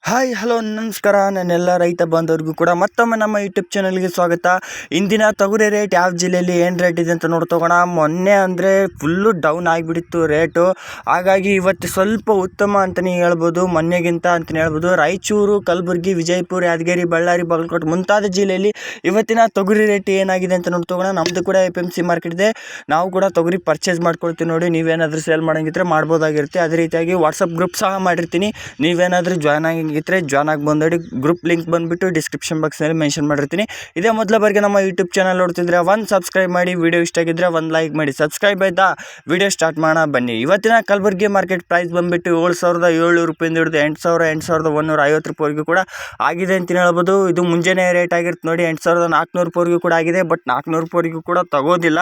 Hi hello ನಮಸ್ಕಾರ. ನನ್ನೆಲ್ಲ ರೈತ ಬಾಂಧವರಿಗೂ ಕೂಡ ಮತ್ತೊಮ್ಮೆ ನಮ್ಮ ಯೂಟ್ಯೂಬ್ ಚಾನಲ್ಗೆ ಸ್ವಾಗತ. ಇಂದಿನ ತೊಗರಿ ರೇಟ್ ಯಾವ ಜಿಲ್ಲೆಯಲ್ಲಿ ಏನು ರೇಟ್ ಇದೆ ಅಂತ ನೋಡ್ತೋಗೋಣ. ಮೊನ್ನೆ ಅಂದರೆ ಫುಲ್ಲು ಡೌನ್ ಆಗಿಬಿಟ್ಟಿತ್ತು ರೇಟು. ಹಾಗಾಗಿ ಇವತ್ತು ಸ್ವಲ್ಪ ಉತ್ತಮ ಅಂತಲೇ ಹೇಳ್ಬೋದು, ಮೊನ್ನೆಗಿಂತ ಅಂತಲೇ ಹೇಳ್ಬೋದು. ರಾಯಚೂರು, ಕಲಬುರಗಿ, ವಿಜಯಪುರ, ಯಾದಗಿರಿ, ಬಳ್ಳಾರಿ, ಬಾಗಲಕೋಟೆ ಮುಂತಾದ ಜಿಲ್ಲೆಯಲ್ಲಿ ಇವತ್ತಿನ ತೊಗರಿ ರೇಟ್ ಏನಾಗಿದೆ ಅಂತ ನೋಡ್ತೋಗೋಣ. ನಮ್ಮದು ಕೂಡ APMC ಮಾರ್ಕೆಟ್ ಇದೆ. ನಾವು ಕೂಡ ತೊಗರಿ ಪರ್ಚೇಸ್ ಮಾಡ್ಕೊಳ್ತೀವಿ ನೋಡಿ. ನೀವೇನಾದರೂ ಸೇಲ್ ಮಾಡೋಂಗಿದ್ರೆ ಮಾಡ್ಬೋದಾಗಿರುತ್ತೆ. ಅದೇ ರೀತಿಯಾಗಿ ವಾಟ್ಸಪ್ ಗ್ರೂಪ್ ಸಹ ಮಾಡಿರ್ತೀನಿ. ನೀವೇನಾದರೂ ಜಾಯ್ನ್ ಆಗಿ ಜಾಯ್ನ್ ಆಗಿ ಬಂದಡಿ. ಗ್ರೂಪ್ ಲಿಂಕ್ ಬಂದುಬಿಟ್ಟು ಡಿಸ್ಕ್ರಿಪ್ಷನ್ ಬಾಕ್ಸ್ನಲ್ಲಿ ಮೆನ್ಷನ್ ಮಾಡಿರ್ತೀನಿ. ಇದೇ ಮೊದಲ ಬಾರಿಗೆ ನಮ್ಮ ಯೂಟ್ಯೂಬ್ ಚಾನಲ್ ನೋಡ್ತಿದ್ರೆ ಒಂದು ಸಬ್ಸ್ಕ್ರೈಬ್ ಮಾಡಿ, ವಿಡಿಯೋ ಇಷ್ಟ ಆಗಿದ್ರೆ ಒಂದು ಲೈಕ್ ಮಾಡಿ. ಸಬ್ಸ್ಕ್ರೈಬ್ ಆಯ್ತಾ? ವಿಡಿಯೋ ಸ್ಟಾರ್ಟ್ ಮಾಡೋಣ ಬನ್ನಿ. ಇವತ್ತಿನ ಕಲಬುರಗಿ ಮಾರ್ಕೆಟ್ ಪ್ರೈಸ್ ಬಂದುಬಿಟ್ಟು 7,700 ರೂಪಾಯಿಂದ ಹಿಡಿದು 8,150 ರೂಪಾಯಿವರೆಗೂ ಕೂಡ ಆಗಿದೆ ಅಂತಲೇ ಹೇಳ್ಬೋದು. ಇದು ಮುಂಜಾನೆ ರೇಟ್ ಆಗಿರುತ್ತೆ ನೋಡಿ. 8,400 ರೂಪಾಯಿವರೆಗೂ ಕೂಡ ಆಗಿದೆ. ಬಟ್ 400 ರೂಪಾಯಿವರೆಗೂ ಕೂಡ ತಗೋದಿಲ್ಲ.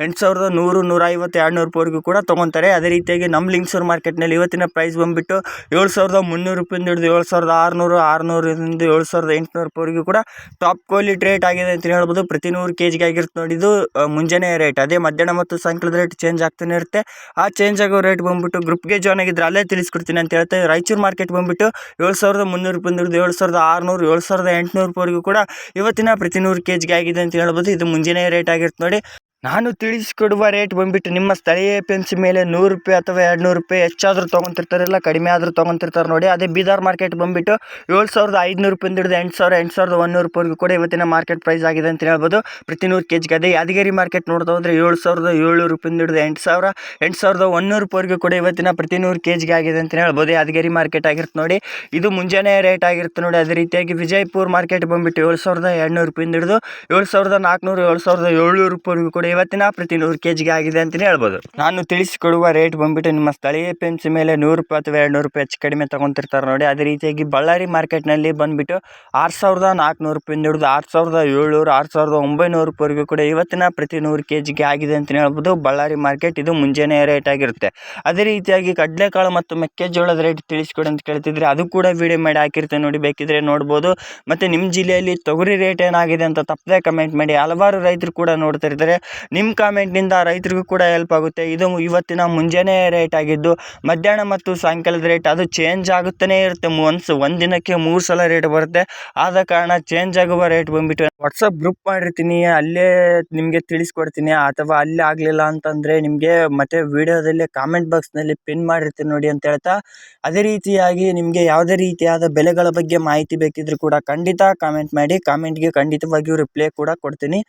8,100, 150, 200 ರೂಪಾಯಿವರೆಗೂ ಕೂಡ ತೊಗೊತಾರೆ. ಅದೇ ರೀತಿಯಾಗಿ ನಮ್ಮ ಲಿಂಗ್ಸೂರು ಮಾರ್ಕೆಟ್ನಲ್ಲಿ ಇವತ್ತಿನ ಪ್ರೈಸ್ ಬಂದುಬಿಟ್ಟು 7,300 ರೂಪಾಯಿಂದ ಹಿಡಿದು 7,600, 600ರಿಂದ 7,800 ರೂಪಾಯಿವರೆಗೂ ಕೂಡ ಟಾಪ್ ಕ್ವಾಲಿಟಿ ರೇಟ್ ಆಗಿದೆ ಅಂತ ಹೇಳ್ಬೋದು. ಪ್ರತಿ 100 kg ಆಗಿರುತ್ತೆ ನೋಡಿ. ಇದು ಮುಂಜಾನೆ ರೇಟ್. ಅದೇ ಮಧ್ಯಾಹ್ನ ಮತ್ತು ಸಾಯಂಕಾಲದ ರೇಟ್ ಚೇಂಜ್ ಆಗ್ತಾನೆ ಇರುತ್ತೆ. ಆ ಚೇಂಜ್ ಆಗೋ ರೇಟ್ ಬಂದುಬಿಟ್ಟು ಗ್ರೂಪ್ಗೆ ಜಾಯ್ನ್ ಆಗಿದ್ರೆ ಅಲ್ಲೇ ತಿಳಿಸ್ಕೊಡ್ತೀನಿ ಅಂತ ಹೇಳ್ತೇವೆ. ರಾಯಚೂರು ಮಾರ್ಕೆಟ್ ಬಂದುಬಿಟ್ಟು 7,300 ರೂಪಾಯಿಂದ ಹಿಡಿದು 7,600, 7,800 ರೂಪಾಯಿವರೆಗೂ ಕೂಡ ಇವತ್ತಿನ ಪ್ರತಿ 100 kg ಆಗಿದೆ ಅಂತ ಹೇಳ್ಬೋದು. ಇದು ಮುಂಜಾನೆ ರೇಟ್ ಆಗಿರುತ್ತೆ ನೋಡಿ. ನಾನು ತಿಳಿಸಿಕೊಡುವ ರೇಟ್ ಬಂದುಬಿಟ್ಟು ನಿಮ್ಮ ಸ್ಥಳೀಯ APMC ಮೇಲೆ 100 ರೂಪಾಯಿ ಅಥವಾ 200 ರೂಪಾಯಿ ಹೆಚ್ಚಾದರೂ ತೊಗೊತಿರ್ತಾರಲ್ಲ, ಕಡಿಮೆ ಆದರೂ ತೊಗೊತಿರ್ತಾರೆ ನೋಡಿ. ಅದೇ ಬೀದರ್ ಮಾರ್ಕೆಟ್ ಬಂದುಬಿಟ್ಟು 7,500 ರೂಪಾಯಿಂದ ಹಿಡಿದು 8,100 ರೂಪಾಯಿವರೆಗೂ ಕೂಡ ಇವತ್ತಿನ ಮಾರ್ಕೆಟ್ ಪ್ರೈಸ್ ಆಗಿದೆ ಅಂತ ಹೇಳ್ಬೋದು ಪ್ರತಿ 100 kg. ಅದೇ ಯಾದಗಿರಿ ಮಾರ್ಕೆಟ್ ನೋಡ್ತಾ ಹೋದರೆ 7,700 ರೂಪಾಯಿಂದ ಹಿಡಿದು 8,100 ರೂಪಾಯಿವರೆಗೂ ಕೂಡ ಇವತ್ತಿನ ಪ್ರತಿ 100 kg ಆಗಿದೆ ಅಂತ ಹೇಳ್ಬೋದು. ಯಾದಗಿರಿ ಮಾರ್ಕೆಟ್ ಆಗಿರುತ್ತೆ ನೋಡಿ. ಇದು ಮುಂಜಾನೆ ರೇಟ್ ಆಗಿರುತ್ತೆ ನೋಡಿ. ಅದೇ ರೀತಿಯಾಗಿ ವಿಜಯಪುರ ಮಾರ್ಕೆಟ್ ಬಂದುಬಿಟ್ಟು 7,200 ರೂಪಾಯಿಂದ ಹಿಡಿದು 7,400, 7,700 ರೂಪಾಯಿವರೆಗೂ ಕೂಡ ಇವತ್ತಿನ ಪ್ರತಿ 100 kg ಆಗಿದೆ ಅಂತಲೇ ಹೇಳ್ಬೋದು. ನಾನು ತಿಳಿಸಿಕೊಡುವ ರೇಟ್ ಬಂದುಬಿಟ್ಟು ನಿಮ್ಮ ಸ್ಥಳೀಯ APMC ಮೇಲೆ 100 ರೂಪಾಯಿ ಅಥವಾ 200 ರೂಪಾಯಿ ಹೆಚ್ಚು ಕಡಿಮೆ ತೊಗೊತಿರ್ತಾರೆ ನೋಡಿ. ಅದೇ ರೀತಿಯಾಗಿ ಬಳ್ಳಾರಿ ಮಾರ್ಕೆಟ್ನಲ್ಲಿ ಬಂದುಬಿಟ್ಟು 6,400 ರೂಪಾಯಿಂದ ಹಿಡಿದು 6,700, 6,900 ರೂಪಾಯಿವರೆಗೂ ಕೂಡ ಇವತ್ತಿನ ಪ್ರತಿ 100 kg ಆಗಿದೆ ಅಂತಲೇ ಹೇಳ್ಬೋದು ಬಳ್ಳಾರಿ ಮಾರ್ಕೆಟ್. ಇದು ಮುಂಜಾನೆ ರೇಟ್ ಆಗಿರುತ್ತೆ. ಅದೇ ರೀತಿಯಾಗಿ ಕಡಲೆಕಾಳು ಮತ್ತು ಮೆಕ್ಕೆಜೋಳದ ರೇಟ್ ತಿಳಿಸ್ಕೊಡಿ ಅಂತ ಕೇಳ್ತಿದ್ರೆ ಅದು ಕೂಡ ವಿಡಿಯೋ ಮಾಡಿ ಹಾಕಿರ್ತೇನೆ ನೋಡಿ, ಬೇಕಿದ್ರೆ ನೋಡ್ಬೋದು. ಮತ್ತು ನಿಮ್ಮ ಜಿಲ್ಲೆಯಲ್ಲಿ ತೊಗರಿ ರೇಟ್ ಏನಾಗಿದೆ ಅಂತ ತಪ್ಪದೆ ಕಮೆಂಟ್ ಮಾಡಿ. ಹಲವಾರು ರೈತರು ಕೂಡ ನೋಡ್ತಾ ಇರ್ತಾರೆ. ನಿಮ್ಮ ಕಾಮೆಂಟ್ನಿಂದ ರೈತರಿಗೂ ಕೂಡ ಹೆಲ್ಪ್ ಆಗುತ್ತೆ. ಇದು ಇವತ್ತಿನ ಮುಂಜಾನೆ ರೇಟ್ ಆಗಿದ್ದು ಮಧ್ಯಾಹ್ನ ಮತ್ತು ಸಾಯಂಕಾಲದ ರೇಟ್ ಅದು ಚೇಂಜ್ ಆಗುತ್ತಲೇ ಇರುತ್ತೆ. ಒಂದು ದಿನಕ್ಕೆ 3 ಸಲ ರೇಟ್ ಬರುತ್ತೆ. ಆದ ಕಾರಣ ಚೇಂಜ್ ಆಗುವ ರೇಟ್ ಬಂದುಬಿಟ್ಟು ವಾಟ್ಸಪ್ ಗ್ರೂಪ್ ಮಾಡಿರ್ತೀನಿ, ಅಲ್ಲೇ ನಿಮಗೆ ತಿಳಿಸ್ಕೊಡ್ತೀನಿ. ಅಥವಾ ಅಲ್ಲೇ ಆಗಲಿಲ್ಲ ಅಂತಂದರೆ ನಿಮಗೆ ಮತ್ತೆ ವಿಡಿಯೋದಲ್ಲಿ ಕಾಮೆಂಟ್ ಬಾಕ್ಸ್ನಲ್ಲಿ ಪಿನ್ ಮಾಡಿರ್ತೀನಿ ನೋಡಿ ಅಂತ ಹೇಳ್ತಾ, ಅದೇ ರೀತಿಯಾಗಿ ನಿಮಗೆ ಯಾವುದೇ ರೀತಿಯಾದ ಬೆಲೆಗಳ ಬಗ್ಗೆ ಮಾಹಿತಿ ಬೇಕಿದ್ರೂ ಕೂಡ ಖಂಡಿತ ಕಾಮೆಂಟ್ ಮಾಡಿ. ಕಾಮೆಂಟ್ಗೆ ಖಂಡಿತವಾಗಿಯೂ ರಿಪ್ಲೈ ಕೂಡ ಕೊಡ್ತೀನಿ.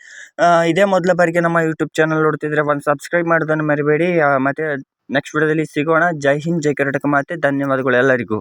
ಇದೇ ಮೊದಲ ಬಾರಿಗೆ ನಮ್ಮ ಯೂಟ್ಯೂಬ್ ಚಾನಲ್ ನೋಡ್ತಿದ್ರೆ ಒಂದು ಸಬ್ಸ್ಕ್ರೈಬ್ ಮಾಡೋದನ್ನು ಮರಿಬೇಡಿ. ಮತ್ತು ನೆಕ್ಸ್ಟ್ ವಿಡಿಯೋದಲ್ಲಿ ಸಿಗೋಣ. ಜೈ ಹಿಂದ್, ಜೈ ಕರ್ನಾಟಕ ಮಾತೆ. ಧನ್ಯವಾದಗಳು ಎಲ್ಲರಿಗೂ.